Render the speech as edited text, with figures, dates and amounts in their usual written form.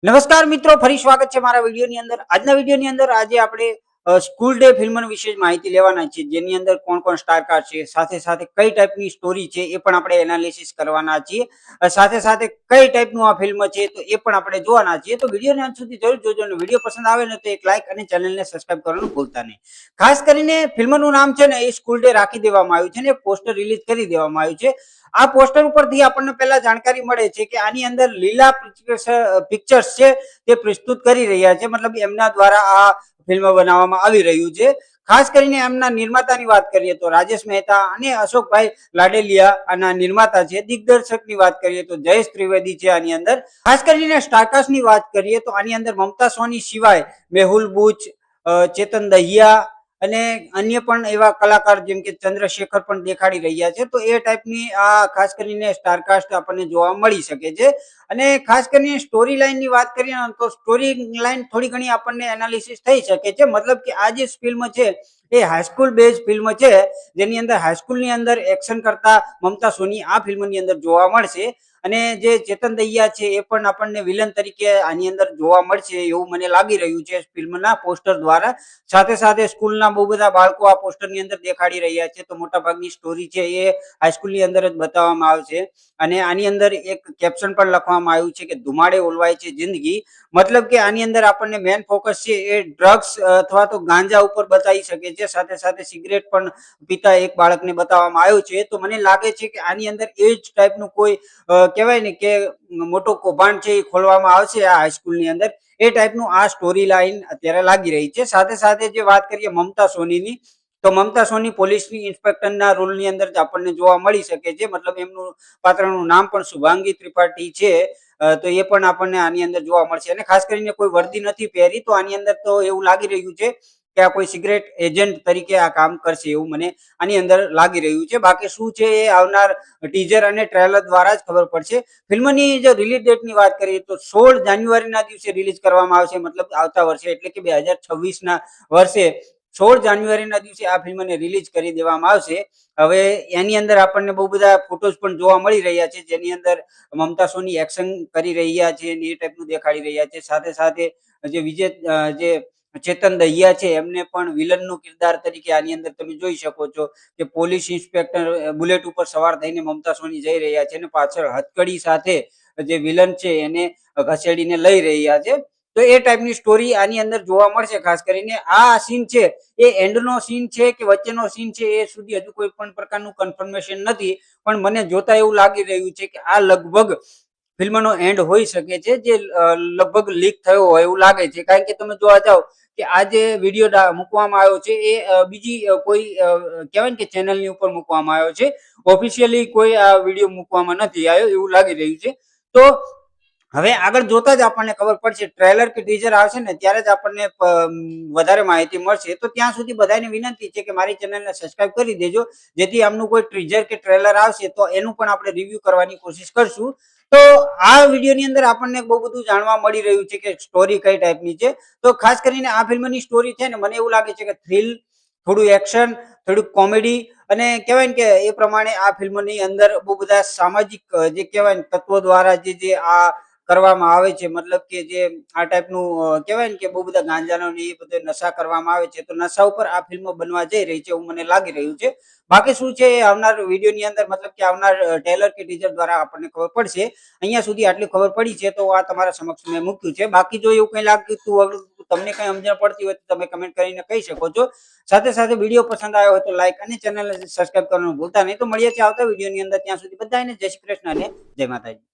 નમસ્કાર મિત્રો, ફરી સ્વાગત છે મારા વિડીયોની અંદર. આજના વિડીયોની અંદર આજે આપણે સ્કૂલ ડે ફિલ્મ વિશે માહિતી લેવાના છીએ, જેની અંદર કોણ કોણ સ્ટારકાસ્ટ છે, સાથે સાથે કઈ ટાઈપની સ્ટોરી છે એ પણ આપણે એનાલિસિસ કરવાના છીએ. સાથે સાથે કઈ ટાઈપનું આ ફિલ્મ છે તો એ પણ આપણે જોવાના છીએ. તો વિડીયોને અંત સુધી જરૂર જોજો અને વિડીયો પસંદ આવે ને તો એક લાઈક અને ચેનલને સબસ્ક્રાઇબ કરવાનું ભૂલતા નહીં. ખાસ કરીને ફિલ્મનું નામ છે ને એ સ્કૂલ ડે રાખી દેવામાં આવ્યું છે ને પોસ્ટર રિલીઝ કરી દેવામાં આવ્યું છે. આ પોસ્ટર ઉપરથી આપણને પહેલા જાણકારી મળે છે કે આની અંદર લીલા પિક્ચર્સ છે તે પ્રસ્તુત કરી રહ્યા છે, મતલબ એમના દ્વારા આ ફિલ્મ બનાવવામાં આવી રહ્યું છે. ખાસ કરીને એમના નિર્માતાની વાત કરીએ તો રાજેશ મહેતા અને અશોકભાઈ લાડેલિયા આના નિર્માતા છે. દિગ્દર્શકની વાત કરીએ તો જયેશ ત્રિવેદી છે આની અંદર. ખાસ કરીને સ્ટારકાસ્ટની વાત કરીએ તો આની અંદર મમતા સોની સિવાય મેહુલ બુચ, ચેતન દહિયા અને અન્ય પણ એવા કલાકાર જેમ કે ચંદ્રશેખર પણ દેખાડી રહ્યા છે. તો એ ટાઈપની આ ખાસ કરીને સ્ટારકાસ્ટ આપણને જોવા મળી શકે છે. અને ખાસ કરીને સ્ટોરી લાઈનની વાત કરીએ તો સ્ટોરી લાઈન થોડી ઘણી આપણને એનાલિસિસ થઈ શકે છે. મતલબ કે આ જે ફિલ્મ છે એ હાઈસ્કૂલ બેઝ ફિલ્મ છે, જેની અંદર હાઈસ્કૂલની અંદર એક્શન કરતા મમતા સોની આ ફિલ્મની અંદર જોવા મળશે. અને જે ચેતન દહિયા છે એ પણ આપણને વિલન તરીકે આની અંદર જોવા મળશે એવું મને લાગી રહ્યું છે ફિલ્મના પોસ્ટર દ્વારા. સાથે સાથે સ્કૂલના બહુ બધા બાળકો આ પોસ્ટરની અંદર દેખાડી રહ્યા છે. તો મોટાભાગની સ્ટોરી છે એ હાઈસ્કૂલની અંદર જ બતાવવામાં આવશે. અને આની અંદર એક કેપ્શન પણ લખવામાં આવ્યું છે કે ધુમાડે ઓલવાય છે જિંદગી. મતલબ કે આની અંદર આપણને મેન ફોકસ છે એ ડ્રગ્સ અથવા તો ગાંજા ઉપર બતાવી શકે છે. સાથે સાથે સિગરેટ પણ પીતા એક બાળકને બતાવવામાં આવ્યું છે. તો મને લાગે છે કે આની અંદર એ જ ટાઈપનું કોઈ કહેવાય ને કે મોટો કૌભાંડ છે એ ખોલવામાં આવશે આ હાઈસ્કૂલની અંદર. એ ટાઈપનું આ સ્ટોરી લાઈન અત્યારે લાગી રહી છે. સાથે સાથે જે વાત કરીએ મમતા સોનીની, તો મમતા સોની પોલીસની ઇન્સ્પેક્ટરના રોલની અંદર જ આપણને જોવા મળી શકે છે. મતલબ એમનું પાત્રનું નામ પણ શુભાંગી ત્રિપાઠી છે. તો એ પણ આપણને આની અંદર જોવા મળશે. અને ખાસ કરીને કોઈ વર્દી નથી પહેરી, તો આની અંદર તો એવું લાગી રહ્યું છે કે આ કોઈ સિગરેટ એજન્ટ તરીકે આ કામ કરશે એવું મને આની અંદર લાગી રહ્યું છે. બાકી શું છે એ આવનાર ટીઝર અને ટ્રેલર દ્વારા જ ખબર પડશે. ફિલ્મની જો રિલીઝ ડેટની વાત કરીએ તો 16 જાન્યુઆરીના દિવસે રિલીઝ કરવામાં આવશે, મતલબ આવતા વર્ષે એટલે કે 2026ના વર્ષે 16 જાન્યુઆરીના દિવસે આ ફિલ્મને રિલીઝ કરી દેવામાં આવશે. હવે એની અંદર આપણને બહુ બધા ફોટોઝ પણ જોવા મળી રહ્યા છે, જેની અંદર મમતા સોની એક્શન કરી રહ્યા છે અને એ ટાઈપનું દેખાડી રહ્યા છે. સાથે સાથે જે ચેતન દહિયા છે એમને પણ વિલનનો કિરદાર તરીકે આની અંદર તમે જોઈ શકો છો કે પોલીસ ઇન્સ્પેક્ટર બુલેટ ઉપર સવાર થઈને મમતા સોની જઈ રહ્યા છે અને પાછળ હથકડી સાથે જે વિલન છે એને ઘસેડીને લઈ રહ્યા છે. તો એ ટાઈપની સ્ટોરી આની અંદર જોવા મળશે. ખાસ કરીને આ સીન છે એ એન્ડનો સીન છે કે વચ્ચેનો સીન છે એ સુધી હજુ કોઈ પણ પ્રકારનું કન્ફર્મેશન નથી, પણ મને જોતા એવું લાગી રહ્યું છે કે આ લગભગ ફિલ્મનો એન્ડ હોઈ શકે છે, જે લગભગ લીક થયો હોય એવું લાગે છે. કારણ કે તમે જોવા જાવ કે આ જે વિડીયો મૂકવામાં આવ્યો છે એ બીજી કોઈ કહેવાય ને કે ચેનલની ઉપર મૂકવામાં આવ્યો છે. ઓફિશિયલી કોઈ આ વિડીયો મૂકવામાં નથી આવ્યો એવું લાગી રહ્યું છે. તો હવે આગળ જોતા જ આપણને ખબર પડશે. ટ્રેલર કે ટીઝર આવશે ને ત્યારે જ આપણને વધારે માહિતી મળશે. તો ત્યાં સુધી બધાને વિનંતી છે કે મારી ચેનલને સબસ્ક્રાઇબ કરી દેજો, જેથી આમનું કોઈ ટીઝર કે ટ્રેલર આવશે તો એનું પણ આપણે રિવ્યુ કરવાની કોશિશ કરશું. તો આ વિડીયોની અંદર આપણને બહુ બધું જાણવા મળી રહ્યું છે કે સ્ટોરી કઈ ટાઈપની છે. તો ખાસ કરીને આ ફિલ્મની સ્ટોરી છે ને મને એવું લાગે છે કે થ્રિલ, થોડું એક્શન, થોડું કોમેડી અને કહેવાય ને કે એ પ્રમાણે આ ફિલ્મની અંદર બહુ બધા સામાજિક જે કહેવાય ને તત્વો દ્વારા જે આ કરવામાં આવે છે, મતલબ કે જે આ ટાઈપનું કહેવાય ને કે બહુ બધા ગાંજાનો ને એ બધો નશા કરવામાં આવે છે, તો નશા ઉપર આ ફિલ્મ બનવા જઈ રહી છે એવું મને લાગી રહ્યું છે. બાકી શું છે એ આવનાર વિડીયોની અંદર મતલબ કે આવનાર ટ્રેલર કે ટીઝર દ્વારા આપણને ખબર પડશે. અહીંયા સુધી આટલી ખબર પડી છે તો આ તમારા સમક્ષ મેં મૂક્યું છે. બાકી જો એવું કંઈ લાગતું તમને કંઈ સમજણ પડતી હોય તો તમે કમેન્ટ કરીને કહી શકો છો. સાથે સાથે વિડીયો પસંદ આવ્યો હોય તો લાઈક અને ચેનલને સબસ્ક્રાઇબ કરવાનું ભૂલતા નહીં. તો મળીએ છીએ આવતા વિડીયોની અંદર. ત્યાં સુધી બધાને જય શ્રી કૃષ્ણ અને જય માતાજી.